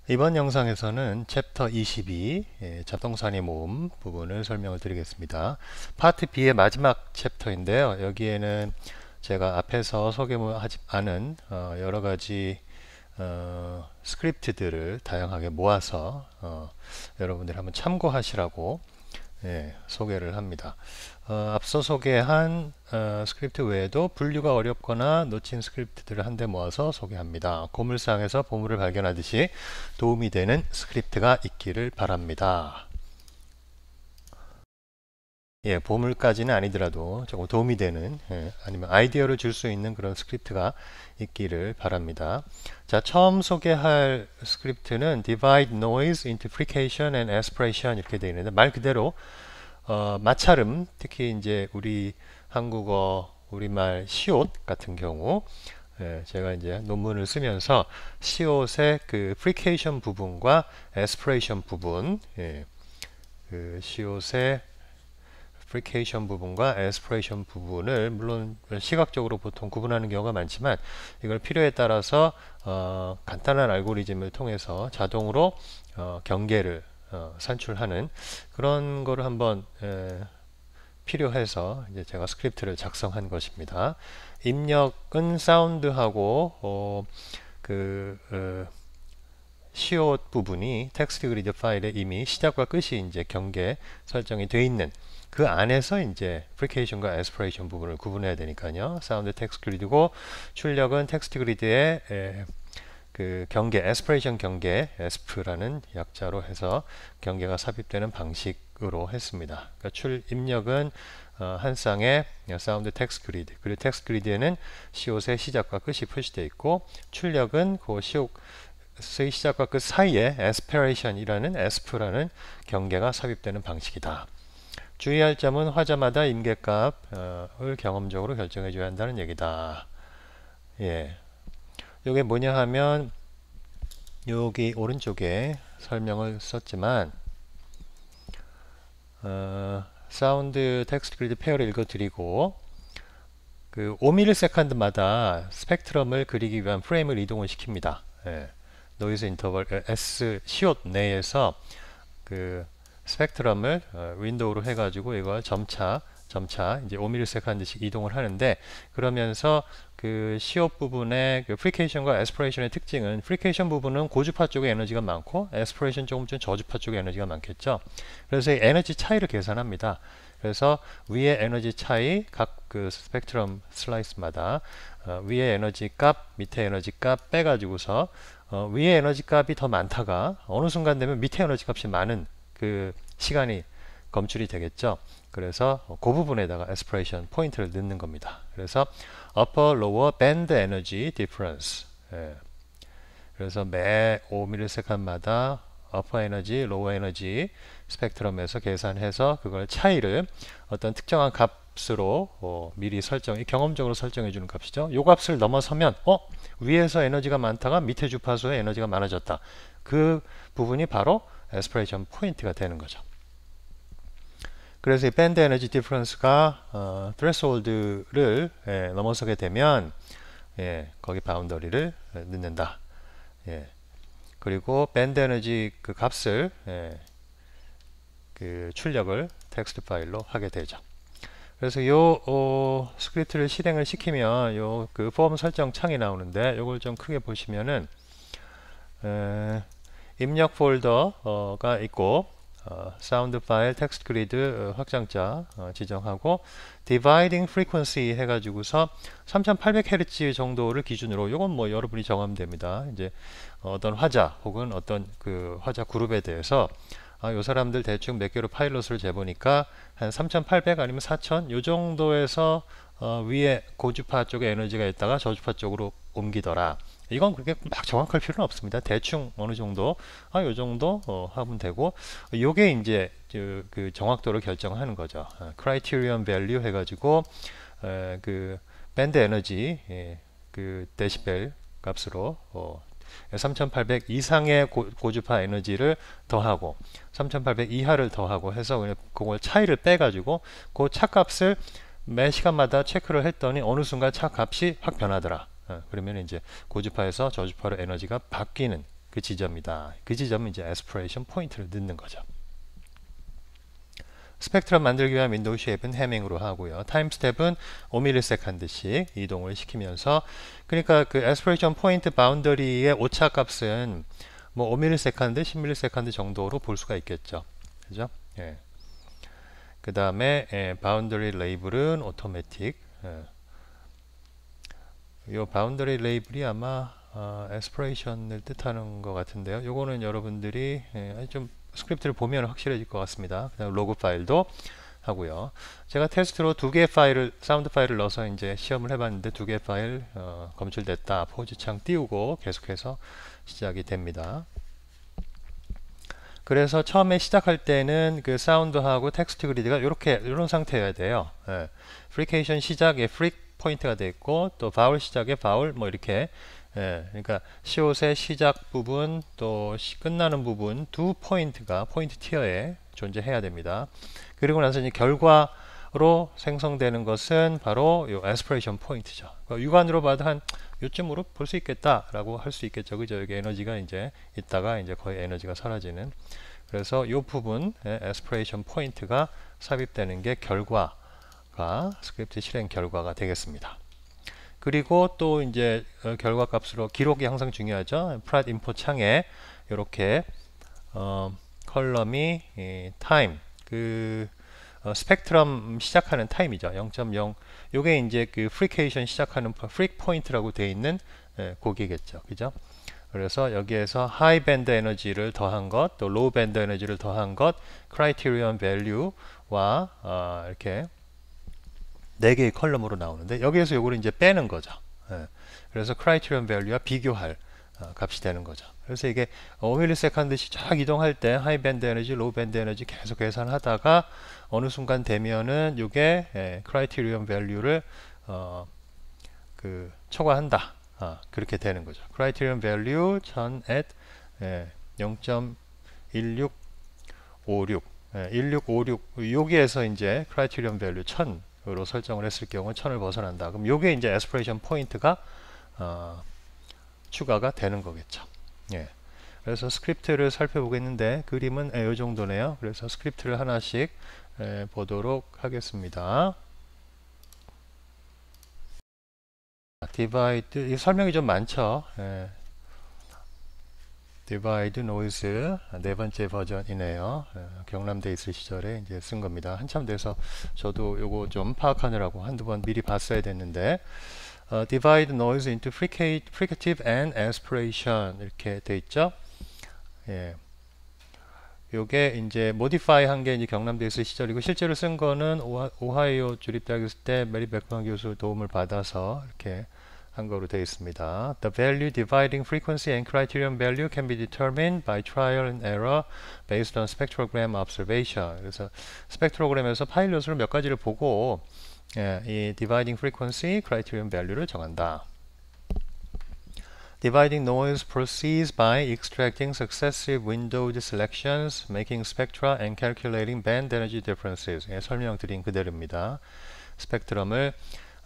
이번 영상에서는 챕터 22 잡동사니 모음 부분을 설명을 드리겠습니다. 파트 B의 마지막 챕터인데요. 여기에는 제가 앞에서 소개하지 않은 여러 가지 스크립트들을 다양하게 모아서 여러분들이 한번 참고하시라고 소개를 합니다. 앞서 소개한 스크립트 외에도 분류가 어렵거나 놓친 스크립트들을 한데 모아서 소개합니다. 고물상에서 보물을 발견하듯이 도움이 되는 스크립트가 있기를 바랍니다. 예, 보물까지는 아니더라도 조금 도움이 되는 아니면 아이디어를 줄 수 있는 그런 스크립트가 있기를 바랍니다. 자, 처음 소개할 스크립트는 divide noise into frication and aspiration 이렇게 되어 있는데 말 그대로 마찰음, 특히 이제 우리 한국어 우리말 시옷 같은 경우 제가 이제 논문을 쓰면서 시옷의 그 프리케이션 부분과 에스피레이션 부분, 그 시옷의 프리케이션 부분과 에스피레이션 부분을 물론 시각적으로 보통 구분하는 경우가 많지만 이걸 필요에 따라서 간단한 알고리즘을 통해서 자동으로 경계를 산출하는 그런 거를 한번 필요해서 이제 제가 스크립트를 작성한 것입니다. 입력은 사운드하고 시옷 부분이 텍스트 그리드 파일에 이미 시작과 끝이 이제 경계 설정이 되어 있는 그 안에서 이제 프리케이션과 에스피레이션 부분을 구분해야 되니까요. 사운드 텍스트 그리드고 출력은 텍스트 그리드의 그 경계, 에스피레이션 경계, 에스프라는 약자로 해서 경계가 삽입되는 방식으로 했습니다. 그러니까 입력은 한 쌍의 사운드 텍스트 그리드, 그리고 텍스트 그리드에는 시옷의 시작과 끝이 표시되어 있고 출력은 그 시옷의 시작과 끝 사이에 에스피레이션이라는 에스프라는 경계가 삽입되는 방식이다. 주의할 점은 화자마다 임계값을 경험적으로 결정해 줘야 한다는 얘기다. 예. 이게 뭐냐 하면 여기 오른쪽에 설명을 썼지만 사운드 텍스트 그리드 페어를 읽어드리고 그 5ms마다 스펙트럼을 그리기 위한 프레임을 이동을 시킵니다. 노이즈 인터벌 S 시옷 내에서 그 스펙트럼을 윈도우로 해가지고 이걸 점차 이제 5ms씩 이동을 하는데 그러면서 그 시옷 부분의 그 프리케이션과 에스피레이션의 특징은 프리케이션 부분은 고주파 쪽에 에너지가 많고 에스피레이션 조금 좀 저주파 쪽에 에너지가 많겠죠. 그래서 이 에너지 차이를 계산합니다. 그래서 위의 에너지 차이 각 그 스펙트럼 슬라이스마다 위의 에너지 값, 밑에 에너지 값 빼가지고서 위의 에너지 값이 더 많다가 어느 순간 되면 밑에 에너지 값이 많은 그 시간이 검출이 되겠죠. 그래서 그 부분에다가 에스피레이션 포인트를 넣는 겁니다. 그래서 upper lower band energy difference. 그래서 매 5ms마다 upper energy, lower energy 스펙트럼에서 계산해서 그걸 차이를 어떤 특정한 값으로 미리 경험적으로 설정해 주는 값이죠. 이 값을 넘어서면 위에서 에너지가 많다가 밑에 주파수에 에너지가 많아졌다. 그 부분이 바로 에스피레이션 포인트가 되는 거죠. 그래서 이 밴드 에너지 디퍼런스가 threshold를 넘어서게 되면 거기 바운더리를 넣는다. 그리고 밴드 에너지 그 값을 그 출력을 텍스트 파일로 하게 되죠. 그래서 요 스크립트를 실행을 시키면 요 그 폼 설정 창이 나오는데 요걸 좀 크게 보시면은 입력 폴더가 있고 사운드 파일 텍스트 그리드 확장자 지정하고 dividing frequency 해가지고서 3800Hz 정도를 기준으로 요건 뭐 여러분이 정하면 됩니다. 이제 어떤 화자 혹은 어떤 그 화자 그룹에 대해서 요 사람들 대충 몇 개로 파일럿을 재보니까 한 3800 아니면 4000 요 정도에서 위에 고주파 쪽에 에너지가 있다가 저주파 쪽으로 옮기더라. 이건 그렇게 막 정확할 필요는 없습니다. 대충 어느 정도, 요 정도 하면 되고, 요게 이제 그 정확도를 결정하는 거죠. criterion value 해가지고 그 밴드 에너지 그 데시벨 값으로 3800 이상의 고주파 에너지를 더하고 3800 이하를 더하고 해서 그냥 그걸 차이를 빼가지고 그 차값을 매 시간마다 체크를 했더니 어느 순간 차값이 확 변하더라. 그러면 이제 고주파에서 저주파로 에너지가 바뀌는 그 지점이다. 그 지점은 이제 aspiration 포인트를 넣는 거죠. 스펙트럼 만들기 위한 윈도우 쉐입은 해밍으로 하고요. 타임 스텝은 5ms씩 이동을 시키면서, 그러니까 그 aspiration 포인트 바운더리의 오차 값은 뭐 5ms, 10ms 정도로 볼 수가 있겠죠. 그죠? 예. 그 다음에 바운더리 레이블은 오토매틱. 이 바운더리 레이블이 아마 aspiration을 뜻하는 것 같은데요. 요거는 여러분들이 좀 스크립트를 보면 확실해질 것 같습니다. 그다음 로그 파일도 하고요. 제가 테스트로 두 개의 파일을, 사운드 파일을 넣어서 이제 시험을 해봤는데 두 개의 파일 검출됐다. 포즈창 띄우고 계속해서 시작이 됩니다. 그래서 처음에 시작할 때는 그 사운드하고 텍스트 그리드가 이런 상태여야 돼요. 프리케이션 시작에 프릭 포인트가 되어 있고, 또 바울 시작에 바울, 뭐 이렇게. 그러니까 시옷의 시작 부분 또 끝나는 부분 두 포인트가 포인트 티어에 존재해야 됩니다. 그리고 나서 이제 결과로 생성되는 것은 바로 요 aspiration 포인트죠. 그러니까 육안으로 봐도 한 요쯤으로 볼 수 있겠다라고 할 수 있겠죠. 그죠? 여기 에너지가 이제 있다가 이제 거의 에너지가 사라지는. 그래서 요 부분 aspiration 포인트가 삽입되는 게 결과가, 스크립트 실행 결과가 되겠습니다. 그리고 또 이제 결과 값으로 기록이 항상 중요하죠. 프랏 인포 창에 이렇게 컬럼이 타임, 그 스펙트럼 시작하는 타임이죠. 0.0. 요게 이제 그 프리케이션 시작하는 프릭 포인트라고 되어 있는 고기겠죠. 그죠? 그래서 여기에서 하이 밴드 에너지를 더한 것, 또 로우 밴드 에너지를 더한 것, 크라이테리언 밸류와 이렇게 4개의 컬럼으로 나오는데, 여기에서 요거를 이제 빼는 거죠. 그래서 크라이테리언 밸류와 비교할 값이 되는 거죠. 그래서 이게 5ms씩 쫙 이동할 때 하이 밴드 에너지, 로우 밴드 에너지 계속 계산하다가 어느 순간 되면은 요게 크라이테리언 밸류를 초과한다. 그렇게 되는 거죠. 크라이테리언 밸류 1000 at 0.1656 1656 여기에서 이제 크라이테리언 밸류 1000으로 설정을 했을 경우 1000을 벗어난다. 그럼 요게 이제 에스피레이션 포인트가 추가가 되는 거겠죠. 예. 그래서 스크립트를 살펴보겠는데 그림은 이 정도네요. 그래서 스크립트를 하나씩 보도록 하겠습니다. 디바이드, 이 설명이 좀 많죠. 디바이드 노이즈 네 번째 버전이네요. 경남대 있을 시절에 이제 쓴 겁니다. 한참 돼서 저도 요거 좀 파악하느라고 한두 번 미리 봤어야 됐는데, divide noise into fricative and aspiration 이렇게 돼 있죠. 예. 요게 이제 modify 한 게 이제 경남대 있을 시절이고, 실제로 쓴 거는 오하이오 주립대학 있을 때 메리 백만 교수 도움을 받아서 이렇게 한 거로 되어 있습니다. The value dividing frequency and criterion value can be determined by trial and error based on spectrogram observation. 그래서 스펙트로그램에서 파일 요소를 몇 가지를 보고 이 dividing frequency, criterion value를 정한다. Dividing noise proceeds by extracting successive windowed selections, making spectra and calculating band energy differences. 설명드린 그대로입니다. 스펙트럼을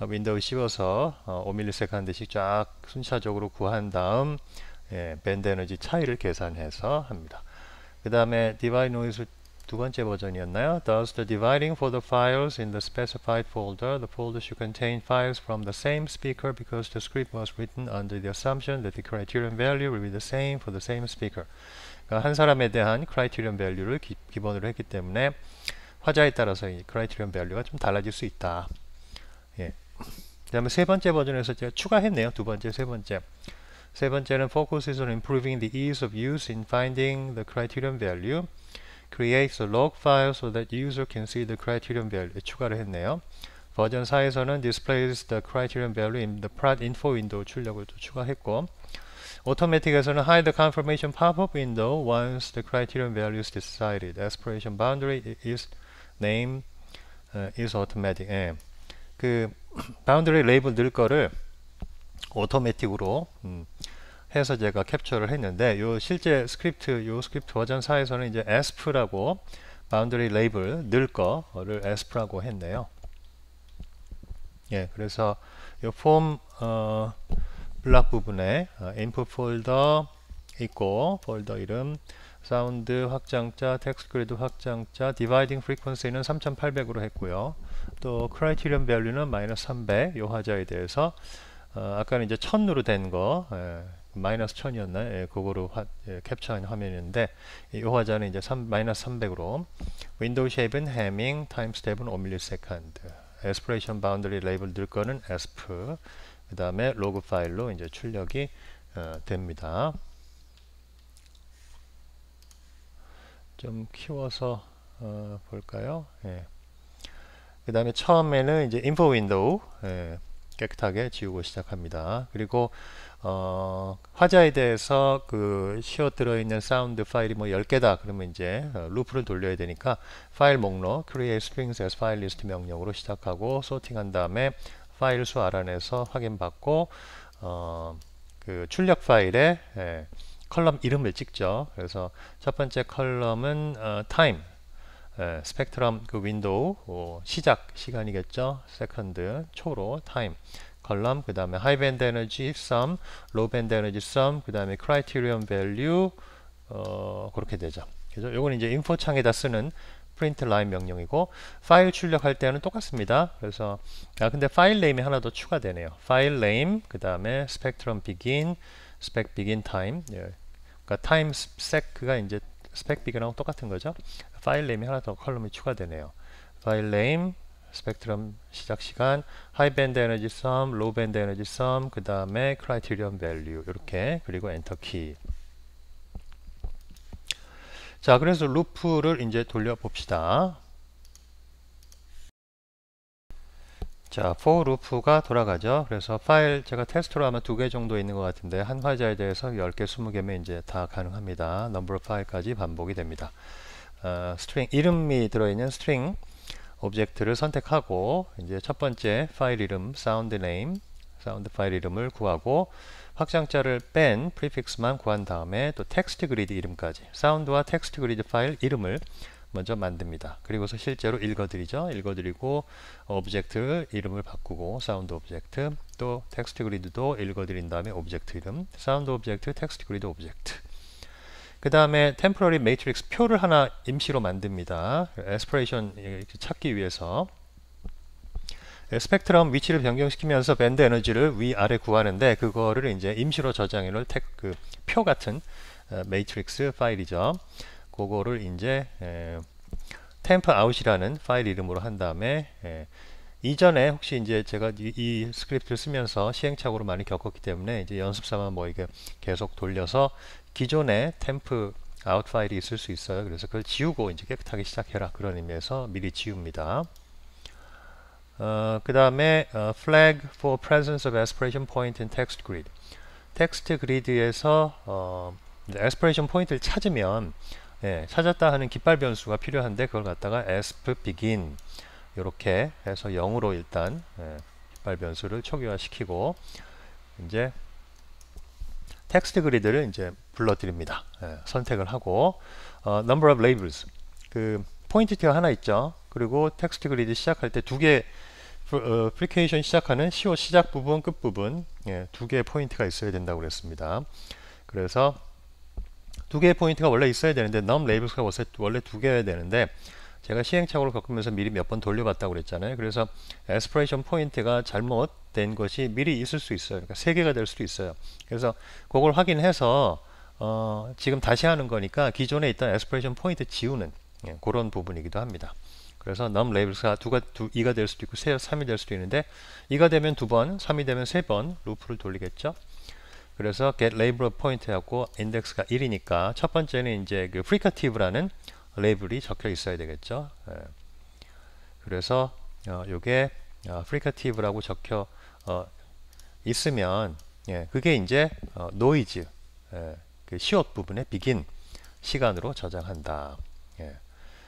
윈도우 씌워서 5ms씩 쫙 순차적으로 구한 다음 밴드 에너지 차이를 계산해서 합니다. 그 다음에 divide noise 두 번째 버전이었나요? Does the dividing for the files in the specified folder. The folder should contain files from the same speaker because the script was written under the assumption that the criterion value will be the same for the same speaker. 그러니까 한 사람에 대한 criterion value를 기본으로 했기 때문에 화자에 따라서 이 criterion value가 좀 달라질 수 있다. 예. 그 다음에 세 번째 버전에서 제가 추가했네요. 두 번째, 세 번째. 세 번째는 focuses on improving the ease of use in finding the criterion value. Creates a log file so that user can see the criterion value. 추가를 했네요. 버전 4에서는 displays the criterion value in the prod info window 출력을 또 추가했고, automatic에서는 hide the confirmation pop-up window once the criterion value is decided. Aspiration boundary is name is automatic. 그 바운더리 레이블 넣을 거를 오토매틱으로 해서 제가 캡처를 했는데, 요 실제 스크립트, 요 스크립트 버전 4에서는 이제 asp라고 바운더리 레이블 넣을 거를 asp라고 했네요. 예, 그래서 요 폼 블락 부분에 input folder 있고 폴더 이름, 사운드 확장자, 텍스트 그리드 확장자, 디바이딩 프리퀀시는 3800으로 했고요. 또 크라이테리언 밸류는 마이너스 300. 요 화자에 대해서 아까는 이제 1000으로 된 거, 마이너스 1000이었나요? 그거로 캡처한 화면인데 이 화자는 이제 마이너스 300으로 윈도우 쉐입은 해밍, 타임 스텝은 5ms, 에스프레이션 바운더리 레이블 들 거는 asp, 그 다음에 로그 파일로 이제 출력이 됩니다. 좀 키워서 볼까요? 예. 그 다음에 처음에는 이제 인포 윈도우 깨끗하게 지우고 시작합니다. 그리고 화자에 대해서 그 씌워 들어있는 사운드 파일이 뭐 10개다 그러면 이제 루프를 돌려야 되니까 파일 목록 create strings as file list 명령으로 시작하고 소팅한 다음에 파일 수 알아내서 확인받고 그 출력 파일에 컬럼 이름을 찍죠. 그래서 첫 번째 컬럼은 time, 스펙트럼 그 윈도우 시작 시간이겠죠. 세컨드 초로 time 컬럼, 그 다음에 high band energy sum, low band energy sum, 그 다음에 criterion value 그렇게 되죠. 그래서 요건 이제 인포 창에다 쓰는 프린트 라인 명령이고 파일 출력할 때는 똑같습니다. 그래서 근데 파일 네임이 하나 더 추가되네요. 파일 네임 그 다음에 스펙트럼 begin, spec begin time. 그러니까 time spec가 이제 spec begin하고 똑같은 거죠. 파일 네임이 하나 더 컬럼이 추가되네요. 파일 네임, 스펙트럼 시작 시간, high band energy sum, low band energy sum, 그 다음에 criterion value 이렇게, 그리고 엔터 키. 자, 그래서 루프를 이제 돌려봅시다. 자, for 루프가 돌아가죠. 그래서 파일 제가 테스트로 아마 2개 정도 있는 것 같은데 한 화자에 대해서 10개, 20개면 이제 다 가능합니다. 넘버 파일까지 반복이 됩니다. 스트링 이름이 들어있는 스트링 오브젝트를 선택하고 이제 첫 번째 파일 이름 사운드 네임, 사운드 파일 이름을 구하고 확장자를 뺀 프리픽스만 구한 다음에 또 텍스트 그리드 이름까지 사운드와 텍스트 그리드 파일 이름을 먼저 만듭니다. 그리고서 실제로 읽어드리죠. 읽어드리고 오브젝트 이름을 바꾸고 사운드 오브젝트, 또 텍스트 그리드도 읽어드린 다음에 오브젝트 이름, 사운드 오브젝트, 텍스트 그리드 오브젝트. 그 다음에 템포러리 매트릭스 표를 하나 임시로 만듭니다. 에스프레이션 찾기 위해서 스펙트럼 위치를 변경시키면서 밴드 에너지를 위아래 구하는데 그거를 이제 임시로 저장해 놓을 그 표 같은 매트릭스 파일이죠. 그거를 이제 템프 아웃이라는 파일 이름으로 한 다음에 이전에 혹시 이제 제가 이 스크립트를 쓰면서 시행착오를 많이 겪었기 때문에 이제 연습 삼아 뭐 이게 계속 돌려서 기존에 템프 아웃 파일이 있을 수 있어요. 그래서 그걸 지우고 이제 깨끗하게 시작해라 그런 의미에서 미리 지웁니다. 그 다음에 flag for presence of aspiration point in text grid. 텍스트 그리드에서 aspiration 포인트를 찾으면 찾았다 하는 깃발 변수가 필요한데 그걸 갖다가 asp begin 이렇게 해서 0으로 일단 깃발 변수를 초기화시키고 이제 텍스트 그리드를 이제 불러드립니다. 선택을 하고 number of labels 그 포인트 티가 하나 있죠. 그리고 텍스트 그리드 시작할 때 2개 프리케이션 시작하는 CO 시작 부분, 끝 부분 2개의 포인트가 있어야 된다고 그랬습니다. 그래서 2개의 포인트가 원래 있어야 되는데 num labels가 원래 2개여야 되는데 제가 시행착오를 겪으면서 미리 몇 번 돌려봤다고 그랬잖아요. 그래서 aspiration 포인트가 잘못된 것이 미리 있을 수 있어요. 그러니까 3개가 될 수도 있어요. 그래서 그걸 확인해서 지금 다시 하는 거니까 기존에 있던 aspiration 포인트 지우는 그런 부분이기도 합니다. 그래서 num labels가 2가 될 수도 있고 3이 될 수도 있는데 2가 되면 2번, 3이 되면 3번 루프를 돌리겠죠. 그래서 get label of point 하고 index가 1이니까 첫 번째는 이제 그 fricative라는 레이블이 적혀 있어야 되겠죠. 그래서 요게 fricative라고 적혀 있으면 그게 이제 노이즈 그 시옷 부분의 begin 시간으로 저장한다.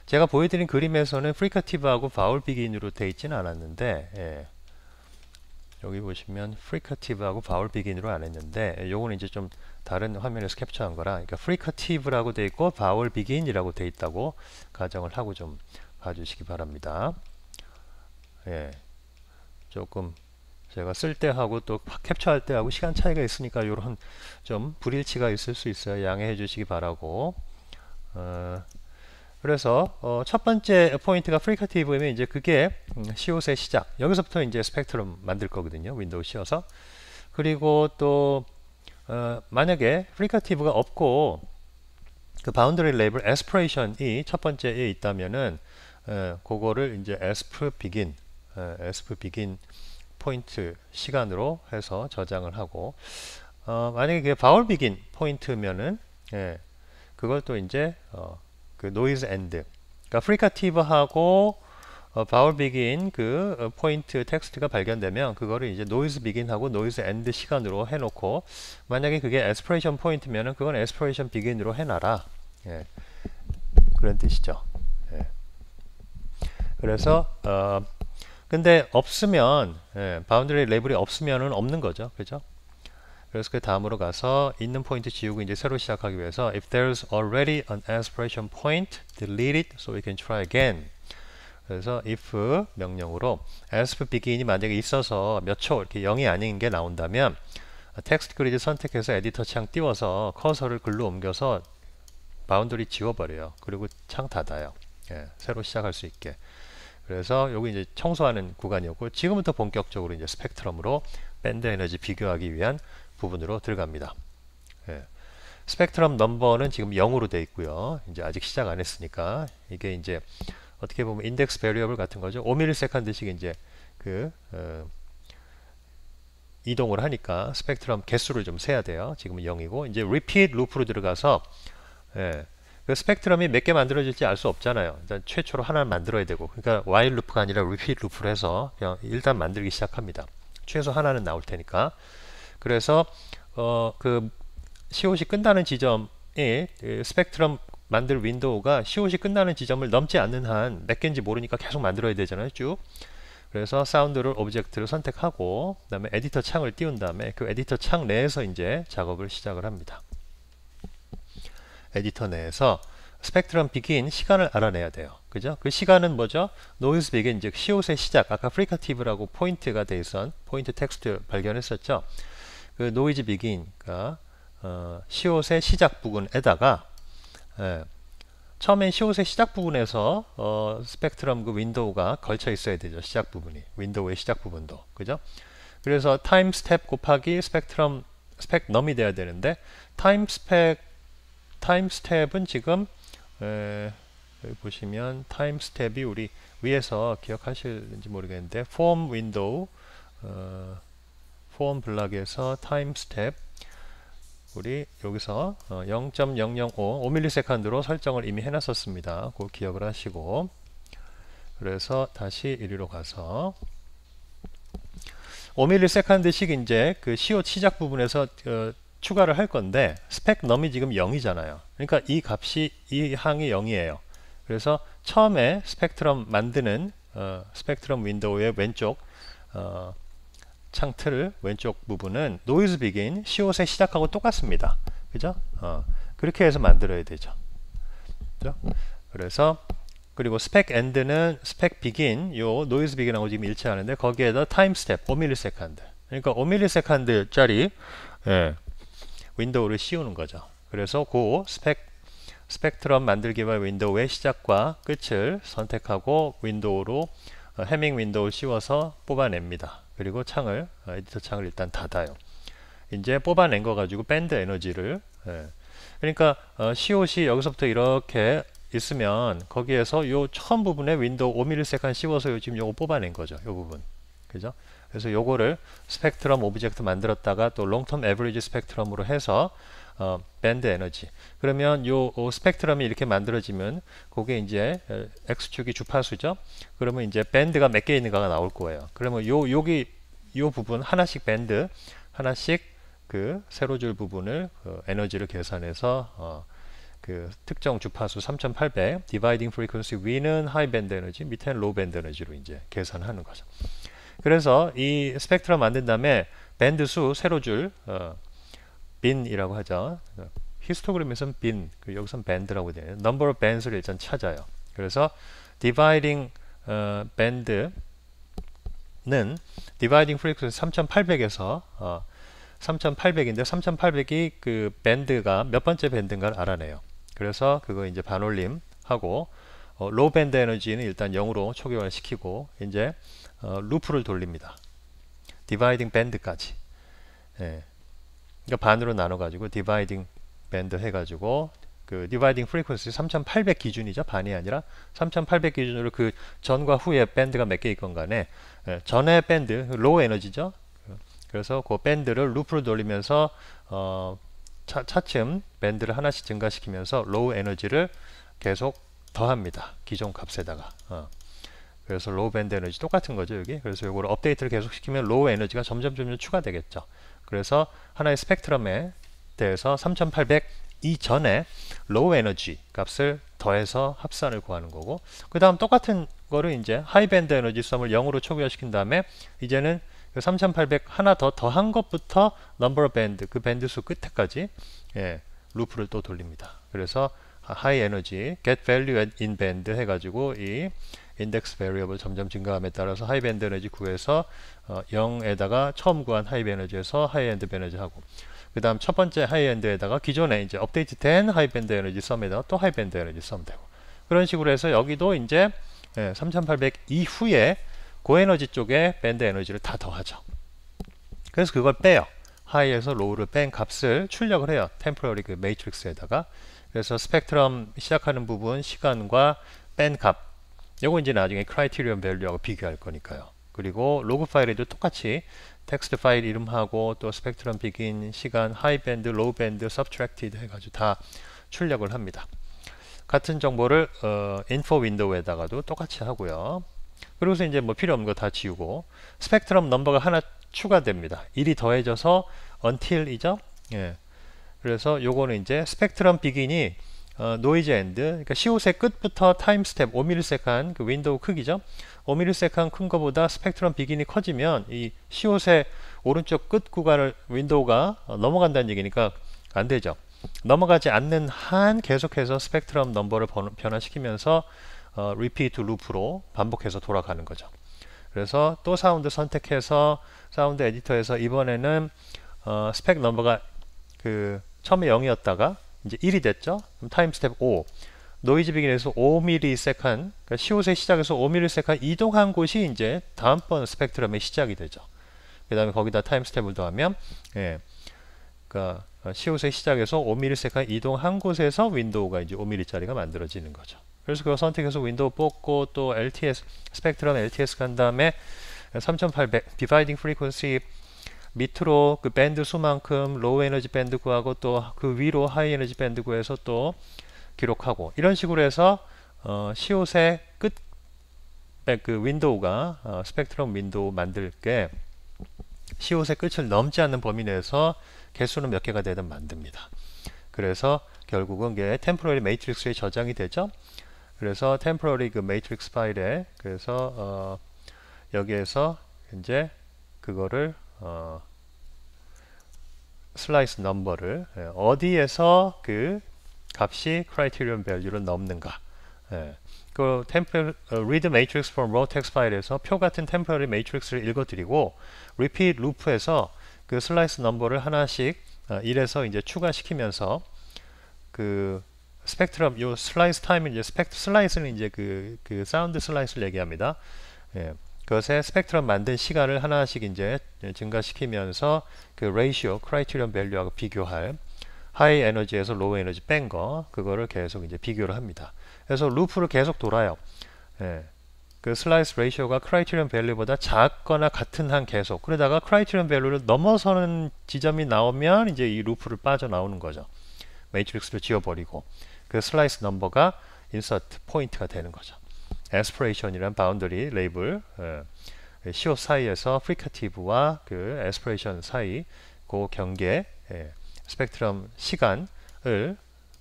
제가 보여드린 그림에서는 fricative하고 vowel begin으로 되어 있지는 않았는데 여기 보시면 fricative하고 vowel begin으로 안 했는데 요거는 이제 좀 다른 화면에서 캡처한 거라 그러니까 fricative라고 되어 있고 vowel begin이라고 되어 있다고 가정을 하고 좀 봐주시기 바랍니다. 조금 제가 쓸 때 하고 또 캡처할 때 하고 시간 차이가 있으니까 요런 좀 불일치가 있을 수 있어요. 양해해 주시기 바라고. 그래서 첫 번째 포인트가 프리카티브면 이제 그게 시옷의 시작. 여기서부터 이제 스펙트럼 만들 거거든요. 윈도우 씌워서. 그리고 또 만약에 프리카티브가 없고 그 바운더리 레이블 에스프레이션이 첫 번째에 있다면은 그거를 이제 asp begin 포인트 시간으로 해서 저장을 하고 만약에 그게 vowel begin 포인트면은 그걸 또 이제 그 noise end 그러니까 프리카티브하고 vowel begin 그 포인트 텍스트가 발견되면 그거를 이제 noise begin하고 noise end 시간으로 해놓고 만약에 그게 aspiration 포인트면은 그건 aspiration begin으로 해놔라. 그런 뜻이죠. 그래서 근데 없으면 바운더리 레이블이 없으면은 없는 거죠. 그죠? 그래서 그 다음으로 가서 있는 포인트 지우고 이제 새로 시작하기 위해서 if there's already an aspiration point, delete it so we can try again. 그래서 if 명령으로 asp begin이 만약에 있어서 몇 초 이렇게 0이 아닌 게 나온다면 텍스트 그리드 선택해서 에디터 창 띄워서 커서를 글로 옮겨서 바운더리 지워버려요. 그리고 창 닫아요. 새로 시작할 수 있게. 그래서 여기 이제 청소하는 구간이었고 지금부터 본격적으로 이제 스펙트럼으로 밴드 에너지 비교하기 위한 부분으로 들어갑니다. 스펙트럼 넘버는 지금 0으로 되어 있고요. 이제 아직 시작 안 했으니까 이게 이제 어떻게 보면 인덱스 베리어블 같은 거죠. 5ms씩 이제 이동을 하니까 스펙트럼 개수를 좀 세야 돼요. 지금은 0이고 이제 repeat 루프로 들어가서 그 스펙트럼이 몇 개 만들어질지 알 수 없잖아요. 일단 최초로 하나를 만들어야 되고 그러니까 while 루프가 아니라 repeat 루프로 해서 그냥 일단 만들기 시작합니다. 최소 하나는 나올 테니까. 그래서 그 COC 끝나는 지점에 스펙트럼 만들 윈도우가 COC 끝나는 지점을 넘지 않는 한 몇 개인지 모르니까 계속 만들어야 되잖아요. 쭉. 그래서 사운드를 오브젝트를 선택하고 그 다음에 에디터 창을 띄운 다음에 그 에디터 창 내에서 이제 작업을 시작을 합니다. 에디터 내에서 스펙트럼 begin 시간을 알아내야 돼요. 그죠? 그 시간은 뭐죠? noise begin 즉 시옷의 시작. 아까 프리카티브라고 포인트가 돼 있던 포인트 텍스트 발견했었죠. 그 noise begin가 시옷의 시작 부분에다가 처음엔 시옷의 시작 부분에서 스펙트럼 그 윈도우가 걸쳐 있어야 되죠. 시작 부분이 윈도우의 시작 부분도 그죠? 그래서 타임 스텝 곱하기 스펙트럼 스펙 넘이 돼야 되는데 타임 스텝은 지금 여기 보시면 타임 스텝이 우리 위에서 기억하실는지 모르겠는데 폼 윈도우 폼 블럭에서 타임 스텝 우리 여기서 0.005 5ms로 설정을 이미 해놨었습니다. 그거 기억을 하시고 그래서 다시 이리로 가서 5ms씩 이제 그 CO 시작 부분에서 추가를 할 건데 스펙 넘이 지금 0이잖아요. 그러니까 이 값이 이 항이 0이에요. 그래서 처음에 스펙트럼 만드는 스펙트럼 윈도우의 왼쪽 창틀 왼쪽 부분은 noise begin 시옷의 시작하고 똑같습니다. 그죠? 그렇게 해서 만들어야 되죠. 그죠? 그래서 그리고 스펙 end는 스펙 begin 요 noise begin하고 지금 일치하는데 거기에다 타임 스텝 5ms 그러니까 5ms 짜리 윈도우를 씌우는 거죠. 그래서 그 스펙트럼 만들기와 윈도우의 시작과 끝을 선택하고 윈도우로 해밍 윈도우를 씌워서 뽑아냅니다. 그리고 창을 에디터 창을 일단 닫아요. 이제 뽑아낸 거 가지고 밴드 에너지를 그러니까 COC 여기서부터 이렇게 있으면 거기에서 요 처음 부분에 윈도우 5ms 씌워서 지금 요거 뽑아낸 거죠. 요 부분. 그죠? 그래서 요거를 스펙트럼 오브젝트 만들었다가 또 롱텀 에버리지 스펙트럼으로 해서 밴드 에너지. 그러면 요 스펙트럼이 이렇게 만들어지면 그게 이제 X축이 주파수죠. 그러면 이제 밴드가 몇 개 있는가가 나올 거예요. 그러면 여기 요 부분 하나씩 밴드 하나씩 그 세로줄 부분을 에너지를 계산해서 그 특정 주파수 3800 디바이딩 프리퀀시 위는 하이 밴드 에너지 밑에는 로우 밴드 에너지로 이제 계산하는 거죠. 그래서 이 스펙트럼 만든 다음에 밴드 수 세로줄 bin이라고 하죠. 히스토그램에서는 bin, 여기서는 band라고 되네요. number of bands를 일단 찾아요. 그래서 dividing band 디바이딩 프리퀀시 3800에서 3800인데 3800이 그 밴드가 몇 번째 밴드인가를 알아내요. 그래서 그거 이제 반올림하고 로우 밴드 에너지는 일단 0으로 초기화를 시키고 이제 루프를 돌립니다. 디바이딩 밴드까지. 예. 그러니까 반으로 나눠 가지고 디바이딩 밴드 해 가지고 그 디바이딩 프리퀀시 3800 기준이죠. 반이 아니라 3800 기준으로 그 전과 후에 밴드가 몇 개 있건 간에 전의 밴드 로우 에너지죠. 그래서 그 밴드를 루프를 돌리면서 차츰 밴드를 하나씩 증가시키면서 로우 에너지를 계속 더합니다. 기존 값에다가. 그래서 로우 밴드 에너지 똑같은 거죠, 여기. 그래서 이거를 업데이트를 계속 시키면 로우 에너지가 점점 추가되겠죠. 그래서 하나의 스펙트럼에 대해서 3800 이전에 로우 에너지 값을 더해서 합산을 구하는 거고, 그 다음 똑같은 거를 이제 하이 밴드 에너지 썸을 0으로 초기화시킨 다음에 이제는 3800 하나 더 더한 것부터 넘버 밴드 그 밴드 수 끝에까지 루프를 또 돌립니다. 그래서 하이 에너지 get value in band 해가지고 이 인덱스 베리어블 점점 증가함에 따라서 하이 밴드 에너지 구해서 0에다가 처음 구한 하이 에너지에서 하이 엔드 에너지 하고, 그 다음 첫 번째 하이 엔드에다가 기존에 이제 업데이트 된 하이 밴드 에너지 썸에다가 또 하이 밴드 에너지 썸 되고, 그런 식으로 해서 여기도 이제 3800 이후에 고에너지 쪽에 밴드 에너지를 다 더하죠. 그래서 그걸 빼요. 하이에서 로우를 뺀 값을 출력을 해요. 템포러리 그 매트릭스에다가. 그래서 스펙트럼 시작하는 부분 시간과 뺀 값, 요거 이제 나중에 크라이테리언 밸류하고 비교할 거니까요. 그리고 로그 파일에도 똑같이 텍스트 파일 이름하고 또 스펙트럼 비긴 시간 하이 밴드 로우 밴드 subtracted 해가지고 다 출력을 합니다. 같은 정보를 인포 윈도우에다가도 똑같이 하고요. 그리고서 이제 뭐 필요 없는 거 다 지우고 스펙트럼 넘버가 하나 추가됩니다. 1이 더해져서 until이죠. 예. 그래서 요거는 이제 스펙트럼 비긴이 노이즈 엔드, 그러니까 시옷의 끝부터 타임 스텝 5ms 그 윈도우 크기죠. 5ms 큰 거보다 스펙트럼 비긴이 커지면 이 시옷의 오른쪽 끝 구간을 윈도우가 넘어간다는 얘기니까 안 되죠. 넘어가지 않는 한 계속해서 스펙트럼 넘버를 변화시키면서 리피트 루프로 반복해서 돌아가는 거죠. 그래서 또 사운드 선택해서 사운드 에디터에서 이번에는 스펙 넘버가 그 처음에 0이었다가 이제 1이 됐죠. 그럼 타임 스텝 5 노이즈 비긴에서 5ms 그러니까 시옷의 시작에서 5ms 이동한 곳이 이제 다음번 스펙트럼의 시작이 되죠. 그 다음에 거기다 타임 스텝을 더하면 그러니까 시옷의 시작에서 5ms 이동한 곳에서 윈도우가 이제 5mm짜리가 만들어지는 거죠. 그래서 그거 선택해서 윈도우 뽑고 또 LTS 스펙트럼 LTS 간 다음에 3800 디바이딩 프리퀀시 밑으로 그 밴드 수만큼 로우 에너지 밴드 구하고 또 그 위로 하이 에너지 밴드 구해서 또 기록하고, 이런 식으로 해서 시옷의 끝 그 윈도우가 스펙트럼 윈도우 만들 게 시옷의 끝을 넘지 않는 범위 내에서 개수는 몇 개가 되든 만듭니다. 그래서 결국은 이게 템포러리 매트릭스에 저장이 되죠. 그래서 템포러리 그 매트릭스 파일에 그래서 여기에서 이제 그거를 슬라이스 넘버를 어디에서 그 값이 크라이테리언 밸류를 넘는가, 그 read matrix from raw text 파일에서 표 같은 템포러리 매트릭스를 읽어드리고 repeat 루프에서 그 슬라이스 넘버를 하나씩 1에서 이제 추가시키면서 그 스펙트럼 요 슬라이스 타임은 이제 슬라이스는 이제 그 사운드 슬라이스를 얘기합니다. 그것에 스펙트럼 만든 시간을 하나씩 이제 증가시키면서 그 레이시오 크라이테리언 밸류하고 비교할 하이 에너지에서 로우 에너지 뺀 거 그거를 계속 이제 비교를 합니다. 그래서 루프를 계속 돌아요. 그 슬라이스 레이시오가 크라이테리언 밸류보다 작거나 같은 한 계속, 그러다가 크라이테리언 밸류를 넘어서는 지점이 나오면 이제 이 루프를 빠져나오는 거죠. 매트릭스를 지워버리고 그 슬라이스 넘버가 인서트 포인트가 되는 거죠. 에스퍼레이션이란 바운더리 레이블 시옷 사이에서 프리카티브와 그 에스퍼레이션 사이 그 경계 스펙트럼 시간을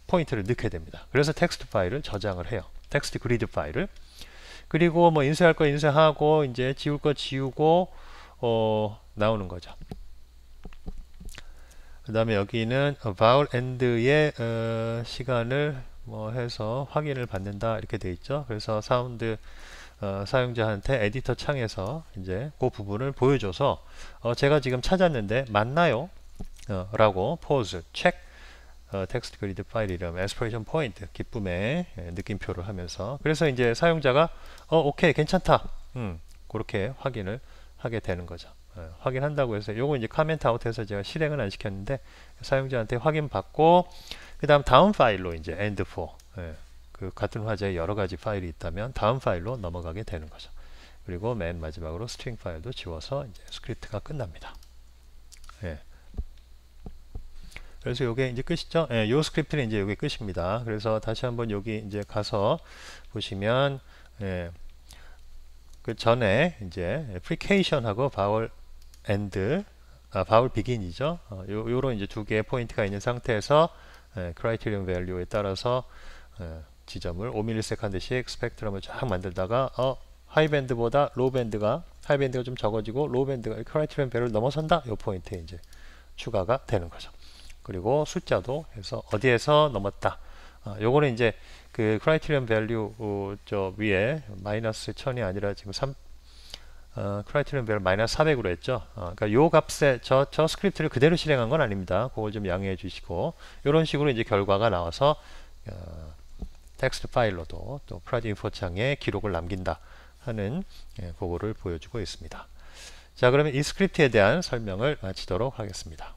포인트를 넣게 됩니다. 그래서 텍스트 파일을 저장을 해요. 텍스트 그리드 파일을. 그리고 뭐 인쇄할 거 인쇄하고 이제 지울 거 지우고 나오는 거죠. 그 다음에 여기는 vowel end의 시간을 뭐 해서 확인을 받는다 이렇게 돼 있죠. 그래서 사운드 사용자한테 에디터 창에서 이제 그 부분을 보여줘서 제가 지금 찾았는데 맞나요? 라고 pause, check 텍스트 그리드 파일 이름, aspiration point, 기쁨의 느낌표를 하면서 그래서 이제 사용자가 오케이 괜찮다 그렇게 확인을 하게 되는 거죠. 확인한다고 해서 요거 이제 커멘트 아웃해서 제가 실행은 안 시켰는데 사용자한테 확인 받고 그 다음 파일로 이제 end4 그 같은 화제에 여러 가지 파일이 있다면 다음 파일로 넘어가게 되는 거죠. 그리고 맨 마지막으로 스트링 파일도 지워서 이제 스크립트가 끝납니다. 그래서 요게 이제 끝이죠. 요 스크립트는 이제 요게 끝입니다. 그래서 다시 한번 여기 이제 가서 보시면 그 전에 이제 application하고 vowel and vowel begin이죠. 요런 이제 두 개의 포인트가 있는 상태에서 criterion value에 따라서 지점을 5ms씩 스펙트럼을 쫙 만들다가 하이밴드보다 로우밴드가 하이밴드가 좀 적어지고 로우밴드가 criterion value를 넘어선다. 요 포인트에 이제 추가가 되는 거죠. 그리고 숫자도 해서 어디에서 넘었다. 요거는 이제 그 criterion value 저 위에 마이너스 1000이 아니라 지금 criterion value 마이너스 400으로 했죠. 그러니까 요 값에 저 스크립트를 그대로 실행한 건 아닙니다. 그걸 좀 양해해 주시고 이런 식으로 이제 결과가 나와서 텍스트 파일로도 또 프라이드 인포 창에 기록을 남긴다 하는 그거를 보여주고 있습니다. 자, 그러면 이 스크립트에 대한 설명을 마치도록 하겠습니다.